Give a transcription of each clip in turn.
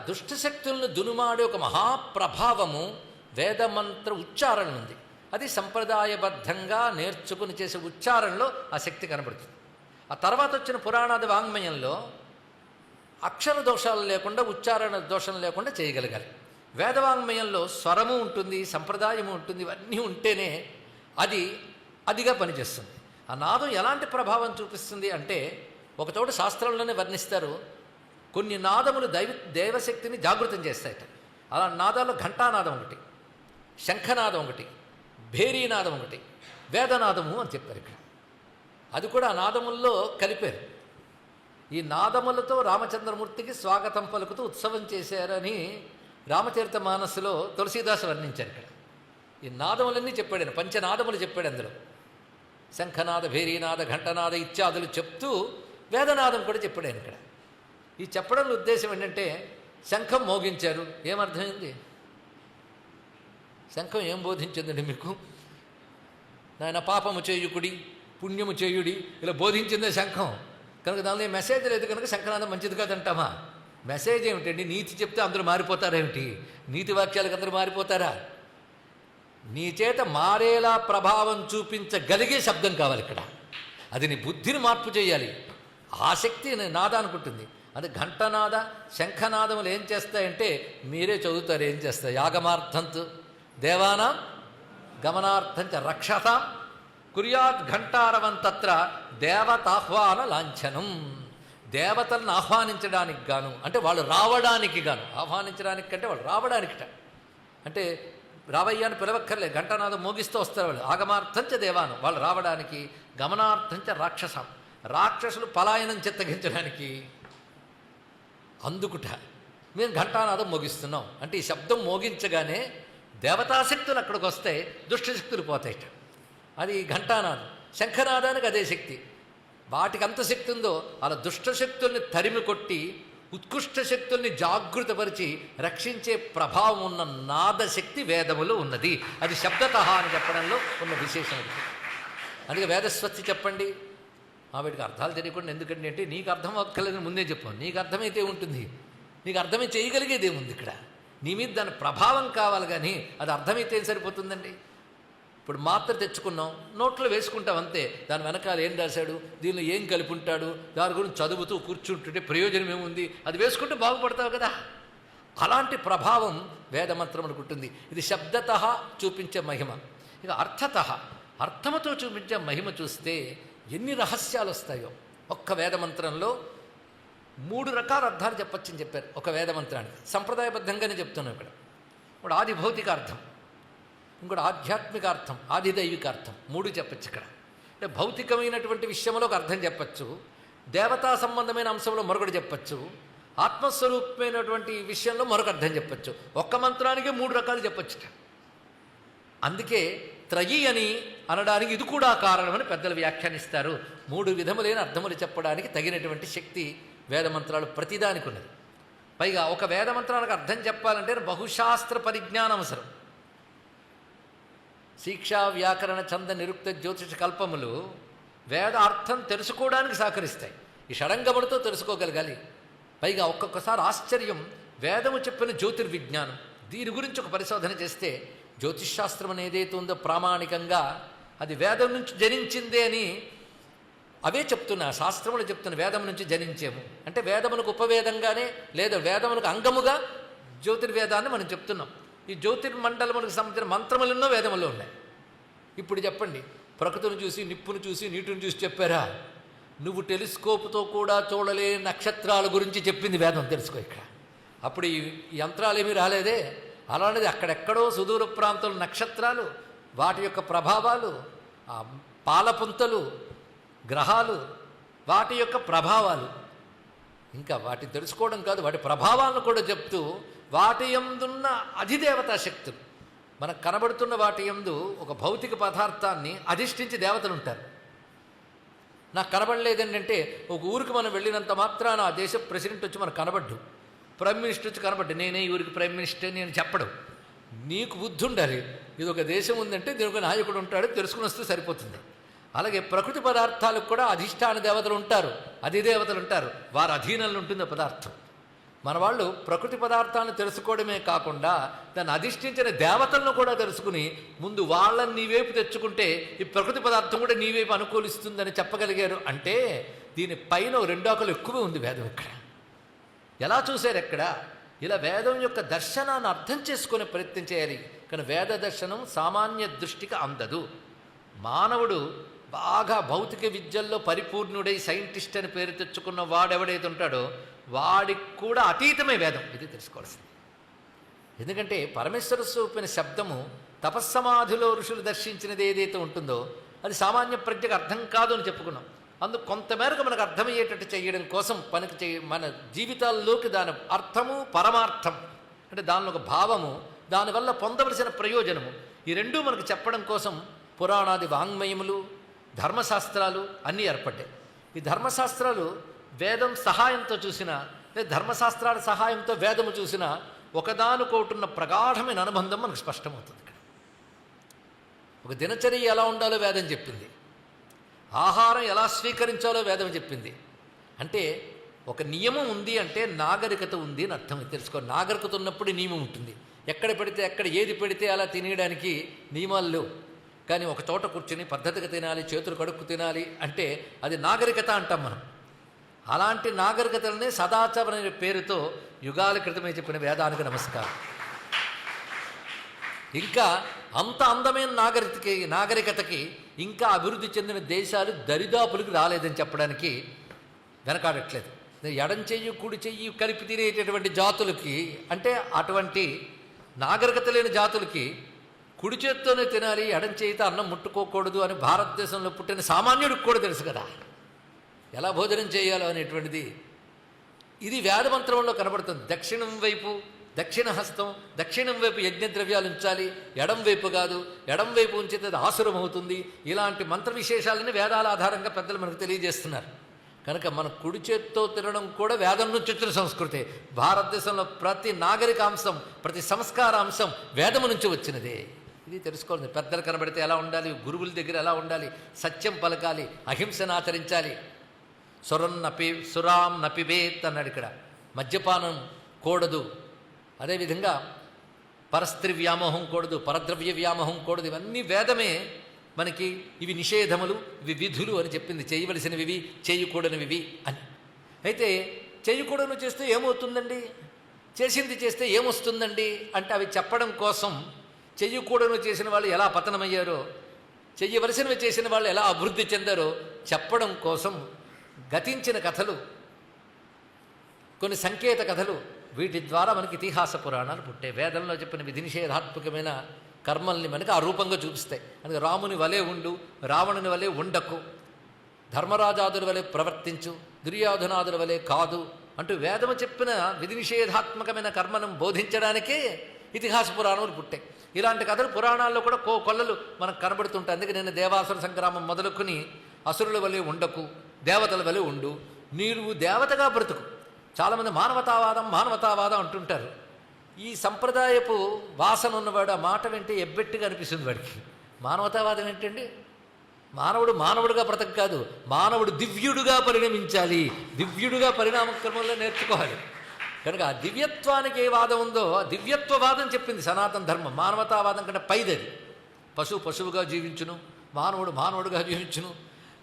దుష్టశక్తులను దునుమాడే ఒక మహాప్రభావము వేదమంత్ర ఉచ్చారణ ఉంది. అది సంప్రదాయబద్ధంగా నేర్చుకుని చేసే ఉచ్చారణలో ఆ శక్తి కనబడుతుంది. ఆ తర్వాత వచ్చిన పురాణాది వాంగ్మయంలో అక్షర దోషాలు లేకుండా, ఉచ్చారణ దోషం లేకుండా చేయగలగాలి. వేదవాంగ్మయంలో స్వరము ఉంటుంది, సంప్రదాయము ఉంటుంది, ఇవన్నీ ఉంటేనే అదిగా పనిచేస్తుంది. ఆ నాదం ఎలాంటి ప్రభావం చూపిస్తుంది అంటే, ఒకచోట శాస్త్రంలోనే వర్ణిస్తారు, కొన్ని నాదములు దేవశక్తిని జాగృతం చేస్తాయట. అలా నాదాల్లో ఘంటానాదం ఒకటి, శంఖనాదం ఒకటి, భేరీనాదం ఒకటి, వేదనాదము అని చెప్పారు ఇక్కడ. అది కూడా ఆ నాదముల్లో కలిపారు. ఈ నాదములతో రామచంద్రమూర్తికి స్వాగతం పలుకుతూ ఉత్సవం చేశారని రామచరిత మానస్సులో తులసీదాసు వర్ణించారు. ఇక్కడ ఈ నాదములన్నీ చెప్పాడు, పంచనాదములు చెప్పాడు. అందులో శంఖనాద, భేరీనాద, ఘంటనాద ఇత్యాదులు చెప్తూ వేదనాదం కూడా చెప్పాడు ఆయన ఇక్కడ. ఈ చెప్పడంలో ఉద్దేశం ఏంటంటే, శంఖం మోగించారు, ఏమర్థమైంది? శంఖం ఏం బోధించిందండి మీకు? నాయన పాపము చేయుకుడి, పుణ్యము చేయుడి, ఇలా బోధించిందే శంఖం. కనుక దానిలో మెసేజ్ లేదు కనుక శంఖనాదం మంచిది కాదంటామా? మెసేజ్ ఏమిటండి? నీతి చెప్తే అందరూ మారిపోతారేమిటి? నీతి వాక్యాలకు అందరూ మారిపోతారా? నీ చేత మారేలా ప్రభావం చూపించగలిగే శబ్దం కావాలి ఇక్కడ. అది నీ బుద్ధిని మార్పు చేయాలి. ఆ శక్తి నాద అనుకుంటుంది. అది ఘంటనాద, శంఖనాదములు ఏం చేస్తాయంటే, మీరే చదువుతారు ఏం చేస్తాయి. యాగమార్థంతు దేవానాం గమనార్థంచ రక్షతాం కుర్యాత్ ఘంటారవంతత్ర దేవతాహ్వాన లాంఛనం. దేవతలను ఆహ్వానించడానికి గాను, అంటే వాళ్ళు రావడానికి గాను, ఆహ్వానించడానికి కంటే వాళ్ళు రావడానికిట. అంటే రావయ్య అని పిలవక్కర్లే, ఘంటనాదం మోగిస్తూ వస్తారు వాళ్ళు. ఆగమార్థంచ దేవాను, వాళ్ళు రావడానికి, గమనార్థంచ రాక్షసం, రాక్షసులు పలాయనం చిత్తగించడానికి. అందుకుట మేము ఘంటానాదం మోగిస్తున్నాం అంటే, ఈ శబ్దం మోగించగానే దేవతాశక్తులు అక్కడికి వస్తే దుష్టశక్తులు పోతాయిట. అది ఘంటానాదం. శంఖనాదానికి అదే శక్తి. వాటికి అంత శక్తి ఉందో అలా దుష్టశక్తుల్ని తరిమి కొట్టి ఉత్కృష్ట శక్తుల్ని జాగృతపరిచి రక్షించే ప్రభావం ఉన్న నాదశక్తి వేదములో ఉన్నది. అది శబ్దతః అని చెప్పడంలో ఉన్న విశేషం. అందుకే వేదస్వస్తి చెప్పండి. వీటికి అర్థాలు తెలియకుండా ఎందుకండి అంటే, నీకు అర్థం అక్కర్లేదని ముందే చెప్పాను. నీకు అర్థమైతే ఉంటుంది, నీకు అర్థమే చేయగలిగేది ఏముంది ఇక్కడ? నీ మీద దాని ప్రభావం కావాలి, కానీ అది అర్థమైతే ఏం సరిపోతుందండి? ఇప్పుడు మాత్ర తెచ్చుకున్నాం, నోట్లో వేసుకుంటాం అంతే. దాని వెనకాల ఏం రాశాడు, దీనిలో ఏం కలిపి ఉంటాడు, దాని గురించి చదువుతూ కూర్చుంటుంటే ప్రయోజనం ఏముంది? అది వేసుకుంటే బాగుపడతావు కదా. అలాంటి ప్రభావం వేదమంత్రములకు ఉంటుంది. ఇది శబ్దతః చూపించే మహిమ. ఇక అర్థతః, అర్థముతో చూపించే మహిమ చూస్తే ఎన్ని రహస్యాలు వస్తాయో. ఒక్క వేదమంత్రంలో 3 రకాల అర్థాలు చెప్పచ్చని చెప్పారు ఒక వేదమంత్రానికి. సంప్రదాయబద్ధంగానే చెప్తున్నాం ఇక్కడ. ఇప్పుడు ఆది భౌతిక అర్థం, ఇంకోటి ఆధ్యాత్మిక అర్థం, ఆదిదైవిక అర్థం, 3 చెప్పచ్చు ఇక్కడ. అంటే భౌతికమైనటువంటి విషయంలో ఒక అర్థం చెప్పచ్చు, దేవతా సంబంధమైన అంశంలో మరొకటి చెప్పచ్చు, ఆత్మస్వరూపమైనటువంటి విషయంలో మరొక అర్థం చెప్పచ్చు. ఒక్క మంత్రానికే 3 రకాలు చెప్పచ్చు. అందుకే త్రయీ అని అనడానికి ఇది కూడా కారణమని పెద్దలు వ్యాఖ్యానిస్తారు. 3 విధములైన అర్థములు చెప్పడానికి తగినటువంటి శక్తి వేదమంత్రాలు ప్రతిదానికి ఉన్నది. పైగా ఒక వేదమంత్రానికి అర్థం చెప్పాలంటే బహుశాస్త్ర పరిజ్ఞానం అవసరం. శిక్షా, వ్యాకరణ, ఛంద, నిరుక్త, జ్యోతిష కల్పములు వేద అర్థం తెలుసుకోవడానికి సహకరిస్తాయి. ఈ షడంగములతో తెలుసుకోగలగాలి. పైగా ఒక్కొక్కసారి ఆశ్చర్యం, వేదము చెప్పిన జ్యోతిర్విజ్ఞానం, దీని గురించి ఒక పరిశోధన చేస్తే జ్యోతిష్శాస్త్రం అనేదైతే ఉందో ప్రామాణికంగా అది వేదం నుంచి జనించిందే అని అవే చెప్తున్నా. శాస్త్రములు చెప్తున్న వేదం నుంచి జనించేము అంటే వేదములకు ఉపవేదంగానే, లేదా వేదములకు అంగముగా జ్యోతిర్వేదాన్ని మనం చెప్తున్నాం. ఈ జ్యోతిర్మండలములకు సంబంధించిన మంత్రములెన్నో వేదములో ఉన్నాయి. ఇప్పుడు చెప్పండి, ప్రకృతిని చూసి, నిప్పును చూసి, నీటిని చూసి చెప్పారా? నువ్వు టెలిస్కోప్తో కూడా చూడలే నక్షత్రాల గురించి చెప్పింది వేదం. తెలుసుకో ఇక్కడ. అప్పుడు ఈ యంత్రాలు ఏమీ రాలేదే. అలాంటిది అక్కడెక్కడో సుదూర ప్రాంతంలో నక్షత్రాలు, వాటి యొక్క ప్రభావాలు, పాలపుంతలు, గ్రహాలు, వాటి యొక్క ప్రభావాలు, ఇంకా వాటిని తెలుసుకోవడం కాదు, వాటి ప్రభావాలను కూడా చెప్తూ వాటి యందున్న అధిదేవతా శక్తులు, మనకు కనబడుతున్న వాటి యందు ఒక భౌతిక పదార్థాన్ని అధిష్ఠించి దేవతలు ఉంటారు. నాకు కనబడలేదంటే, ఒక ఊరికి మనం వెళ్ళినంత మాత్రాన ఆ దేశ ప్రెసిడెంట్ వచ్చి మనకు కనబడ్డు, ప్రైమ్ మినిస్టర్ వచ్చి కనబడ్డు, నేనే ఈ ఊరికి ప్రైమ్ మినిస్టర్ నేను చెప్పడం. నీకు బుద్ధి ఉండాలి. ఇది ఒక దేశం ఉందంటే దీని ఒక నాయకుడు ఉంటాడు, తెలుసుకుని వస్తే సరిపోతుంది. అలాగే ప్రకృతి పదార్థాలకు కూడా అధిష్టాన దేవతలు ఉంటారు, అధిదేవతలు ఉంటారు. వారి అధీనంలో ఉంటుంది పదార్థం. మన వాళ్ళు ప్రకృతి పదార్థాలను తెలుసుకోవడమే కాకుండా దాన్ని అధిష్ఠించిన దేవతలను కూడా తెలుసుకుని ముందు వాళ్ళని నీ వైపు తెచ్చుకుంటే ఈ ప్రకృతి పదార్థం కూడా నీ వైపు అనుకూలిస్తుందని చెప్పగలిగారు. అంటే దీని పైన 2 ఆకులు ఎక్కువే ఉంది వేదం. ఇక్కడ ఎలా చూశారు? ఎక్కడ ఇలా వేదం యొక్క దర్శనాన్ని అర్థం చేసుకునే ప్రయత్నం చేయాలి. కానీ వేద దర్శనం సామాన్య దృష్టికి అందదు. మానవుడు బాగా భౌతిక విద్యల్లో పరిపూర్ణుడై సైంటిస్ట్ అని పేరు తెచ్చుకున్న వాడెవడైతే ఉంటాడో వాడికి కూడా అతీతమే వేదం. ఇది తెలుసుకోవాల్సింది. ఎందుకంటే పరమేశ్వర స్వరూపమైన శబ్దము తపస్సమాధిలో ఋషులు దర్శించినది ఏదైతే ఉంటుందో అది సామాన్య ప్రజ్ఞకు అర్థం కాదు అని చెప్పుకున్నాం. అందుకు కొంతమేరకు మనకు అర్థమయ్యేటట్టు చేయడం కోసం మన జీవితాల్లోకి దాని అర్థము పరమార్థం అంటే దానిలో ఒక భావము, దానివల్ల పొందవలసిన ప్రయోజనము, ఈ రెండూ మనకు చెప్పడం కోసం పురాణాది వాంగ్మయములు ధర్మశాస్త్రాలు అన్నీ ఏర్పడ్డాయి. ఈ ధర్మశాస్త్రాలు వేదం సహాయంతో చూసినా లేదా ధర్మశాస్త్రాల సహాయంతో వేదము చూసినా ఒకదానికోటున్న ప్రగాఢమైన అనుబంధం మనకు స్పష్టమవుతుంది. ఇక్కడ ఒక దినచర్య ఎలా ఉండాలో వేదం చెప్పింది, ఆహారం ఎలా స్వీకరించాలో వేదం చెప్పింది. అంటే ఒక నియమం ఉంది అంటే నాగరికత ఉంది అని అర్థం. తెలుసుకో, నాగరికత ఉన్నప్పుడు నియమం ఉంటుంది. ఎక్కడ పెడితే ఎక్కడ ఏది పెడితే అలా తినేయడానికి నియమాలు లేవు. కానీ ఒక చోట కూర్చొని పద్ధతిగా తినాలి, చేతులు కడుక్కు తినాలి అంటే అది నాగరికత అంటాం మనం. అలాంటి నాగరికతలనే సదాచారం అనే పేరుతో యుగాల క్రితమే చెప్పిన వేదానికి నమస్కారం. ఇంకా అంత అందమైన నాగరికతకి ఇంకా అభివృద్ధి చెందిన దేశాలు దరిదాపులకు రాలేదని చెప్పడానికి వెనకాడట్లేదు. ఎడం చెయ్యి కుడి చెయ్యి కలిపి తినేటటువంటి జాతులకి అంటే అటువంటి నాగరికత లేని జాతులకి కుడి చేత్తోనే తినాలి, ఎడం చేయితో అన్నం ముట్టుకోకూడదు అని భారతదేశంలో పుట్టిన సామాన్యుడికి కూడా తెలుసు కదా ఎలా భోజనం చేయాలో అనేటువంటిది. ఇది వేదమంత్రంలో కనబడుతుంది. దక్షిణం వైపు దక్షిణ హస్తం, దక్షిణం వైపు యజ్ఞద్రవ్యాలు ఉంచాలి, ఎడం వైపు కాదు, ఎడం వైపు ఉంచితే అది ఆసురం అవుతుంది. ఇలాంటి మంత్ర విశేషాలని వేదాల ఆధారంగా పెద్దలు మనకు తెలియజేస్తున్నారు. కనుక మన కుడి చేత్తో తినడం కూడా వేదం నుంచి వచ్చిన సంస్కృతే. భారతదేశంలో ప్రతి నాగరిక అంశం, ప్రతి సంస్కార అంశం వేదము నుంచి వచ్చినదే. ఇది తెలుసుకోవాలి. పెద్దలు కనబడితే ఎలా ఉండాలి, గురువుల దగ్గర ఎలా ఉండాలి, సత్యం పలకాలి, అహింసను ఆచరించాలి. సురాం నపిబేత్ అన్నాడు ఇక్కడ. మద్యపానం కూడదు. అదేవిధంగా పరస్త్రీ వ్యామోహం కూడదు, పరద్రవ్య వ్యామోహం కూడదు. ఇవన్నీ వేదమే మనకి ఇవి నిషేధములు, ఇవి విధులు అని చెప్పింది. చేయవలసినవి, చేయకూడనివి అని. అయితే చేయకూడను చేస్తే ఏమవుతుందండి, చేసింది చేస్తే ఏమొస్తుందండి అంటే అవి చెప్పడం కోసం చెయ్యకూడను చేసిన వాళ్ళు ఎలా పతనమయ్యారో, చెయ్యవలసినవి చేసిన వాళ్ళు ఎలా అభివృద్ధి చెందారో చెప్పడం కోసం గతించిన కథలు, కొన్ని సంకేత కథలు, వీటి ద్వారా మనకి ఇతిహాస పురాణాలు పుట్టాయి. వేదంలో చెప్పిన విధి నిషేధాత్మకమైన కర్మల్ని మనకి ఆ రూపంగా చూపిస్తాయి. అందుకే రాముని వలె ఉండు, రావణుని వలె ఉండకు, ధర్మరాజాదుల వలె ప్రవర్తించు, దుర్యోధనాదుల వలె కాదు అంటూ వేదము చెప్పిన విధి నిషేధాత్మకమైన కర్మను బోధించడానికే ఇతిహాస పురాణాలు పుట్టాయి. ఇలాంటి కథలు పురాణాల్లో కూడా కొల్లలు మనకు కనబడుతుంటాయి. అందుకే నేను దేవాసుర సంగ్రామం మొదలుకొని అసురుల వలె ఉండకు, దేవతల వలె ఉండు, నీవు దేవతగా బ్రతుకు. చాలామంది మానవతావాదం అంటుంటారు. ఈ సంప్రదాయపు వాసన ఉన్నవాడు ఆ మాట వింటే ఎబ్బెట్టుగా అనిపిస్తుంది వాడికి. మానవతావాదం ఏంటండి? మానవుడుగా బ్రతక కాదు, మానవుడు దివ్యుడుగా పరిణమించాలి, దివ్యుడుగా పరిణామక్రమంలో నేర్చుకోవాలి. కనుక ఆ దివ్యత్వానికి ఏ వాదం ఉందో ఆ దివ్యత్వవాదం చెప్పింది సనాతన ధర్మం. మానవతావాదం కంటే పైదది. పశువుగా జీవించును, మానవుడుగా జీవించును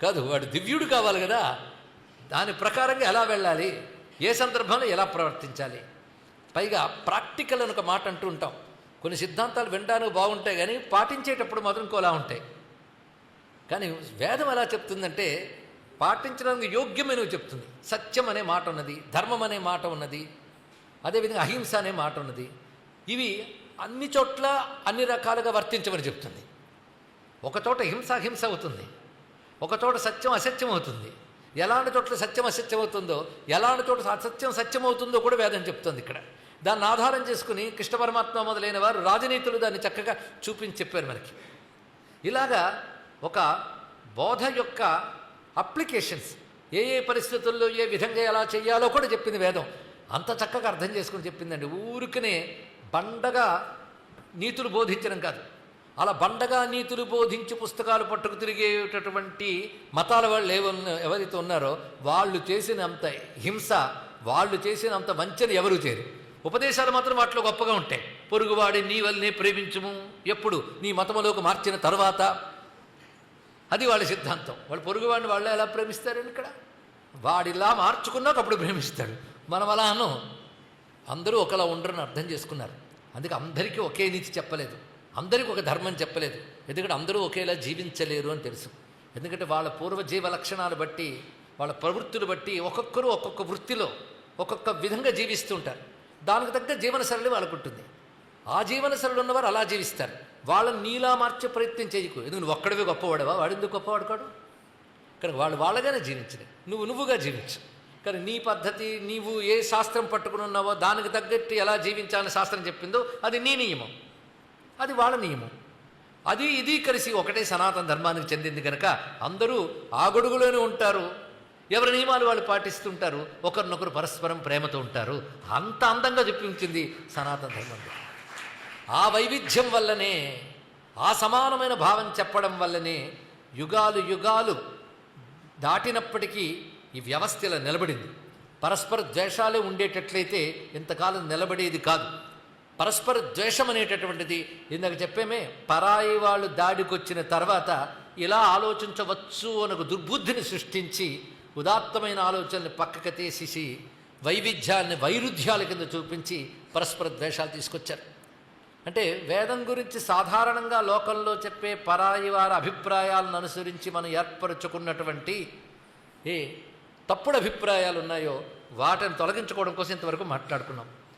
కాదు, వాడు దివ్యుడు కావాలి కదా. దాని ప్రకారంగా ఎలా వెళ్ళాలి, ఏ సందర్భంలో ఎలా ప్రవర్తించాలి. పైగా ప్రాక్టికల్ అని ఒక మాట అంటూ ఉంటాం. కొన్ని సిద్ధాంతాలు వినడానికి బాగుంటాయి కానీ పాటించేటప్పుడు మాత్రం ఇంకోలా ఉంటాయి. కానీ వేదం ఎలా చెప్తుందంటే పాటించడానికి యోగ్యమైనవి చెప్తుంది. సత్యం అనే మాట ఉన్నది, ధర్మం అనే మాట ఉన్నది, అదేవిధంగా అహింస అనే మాట ఉన్నది. ఇవి అన్ని చోట్ల అన్ని రకాలుగా వర్తించమని చెప్తుంది. ఒక చోట హింస అవుతుంది, ఒక చోట సత్యం అసత్యం అవుతుంది. ఎలాంటి చోట్ల సత్యం అసత్యం అవుతుందో, ఎలాంటి చోట సత్యం అవుతుందో కూడా వేదం చెప్తుంది. ఇక్కడ దాన్ని ఆధారం చేసుకుని కృష్ణ పరమాత్మ మొదలైన వారు రాజనీతులు దాన్ని చక్కగా చూపించి చెప్పారు మనకి. ఇలాగా ఒక బోధ యొక్క అప్లికేషన్స్ ఏ పరిస్థితుల్లో ఏ విధంగా ఎలా చేయాలో కూడా చెప్పింది వేదం. అంత చక్కగా అర్థం చేసుకుని చెప్పిందండి. ఊరికనే బండగా నీతులు బోధించడం కాదు. అలా బండగా నీతులు బోధించి పుస్తకాలు పట్టుకు తిరిగేటటువంటి మతాల వాళ్ళు ఎవరైతే ఉన్నారో వాళ్ళు చేసినంత హింస వాళ్ళు చేసినంత మంచిని ఎవరూ చేయరు. ఉపదేశాలు మాత్రం వాటిలో గొప్పగా ఉంటాయి. పొరుగువాడి నీ వల్లనే ప్రేమించుము, ఎప్పుడు నీ మతములోకి మార్చిన తర్వాత. అది వాళ్ళ సిద్ధాంతం. వాళ్ళు పొరుగువాడిని వాళ్ళే ఎలా ప్రేమిస్తారని ఇక్కడ వాడిలా మార్చుకున్నాక అప్పుడు ప్రేమిస్తాడు. మనం అలా అను అందరూ ఒకలా ఉండరని అర్థం చేసుకున్నారు. అందుకే అందరికీ ఒకే నీతి చెప్పలేదు, అందరికీ ఒక ధర్మం చెప్పలేదు. ఎందుకంటే అందరూ ఒకేలా జీవించలేరు అని తెలుసు. ఎందుకంటే వాళ్ళ పూర్వజీవ లక్షణాలు బట్టి, వాళ్ళ ప్రవృత్తులు బట్టి ఒక్కొక్కరు ఒక్కొక్క వృత్తిలో ఒక్కొక్క విధంగా జీవిస్తుంటారు. దానికి తగ్గ జీవనశైలి వాళ్ళకు ఉంటుంది. ఆ జీవనశైలి ఉన్నవారు అలా జీవిస్తారు. వాళ్ళని నీలా మార్చే ప్రయత్నం చేయకు. ఎందుకు నువ్వు ఒక్కడివే గొప్పవాడవా, వాడు ఎందుకు గొప్పవాడు కాడు? కానీ వాళ్ళు వాళ్ళగానే జీవించలే, నువ్వుగా జీవించు. కానీ నీ పద్ధతి, నీవు ఏ శాస్త్రం పట్టుకుని ఉన్నావో దానికి తగ్గట్టు ఎలా జీవించాలని శాస్త్రం చెప్పిందో అది నీ నియమం, అది వాళ్ళ నియమం. అది ఇది కలిసి ఒకటే సనాతన ధర్మానికి చెందింది కనుక అందరూ ఆ గొడుగులోనే ఉంటారు. ఎవరి నియమాలు వాళ్ళు పాటిస్తుంటారు, ఒకరినొకరు పరస్పరం ప్రేమతో ఉంటారు. అంత అందంగా చెప్పించింది సనాతన ధర్మం. ఆ వైవిధ్యం వల్లనే, ఆ సమానమైన భావం చెప్పడం వల్లనే యుగాలు యుగాలు దాటినప్పటికీ ఈ వ్యవస్థ ఇలా నిలబడింది. పరస్పర ద్వేషాలే ఉండేటట్లయితే ఇంతకాలం నిలబడేది కాదు. పరస్పర ద్వేషం అనేటటువంటిది ఇందాక చెప్పేమే, పరాయి వాళ్ళు దాడికొచ్చిన తర్వాత ఇలా ఆలోచించవచ్చు అని ఒక దుర్బుద్ధిని సృష్టించి ఉదాత్తమైన ఆలోచనల్ని పక్కకు తీసేసి వైవిధ్యాన్ని వైరుధ్యాల కింద చూపించి పరస్పర ద్వేషాలు తీసుకొచ్చారు. అంటే వేదం గురించి సాధారణంగా లోకంలో చెప్పే పరాయి వారి అభిప్రాయాలను అనుసరించి మనం ఏర్పరచుకున్నటువంటి ఏ తప్పుడు అభిప్రాయాలు ఉన్నాయో వాటిని తొలగించుకోవడం కోసం ఇంతవరకు మాట్లాడుకున్నాం.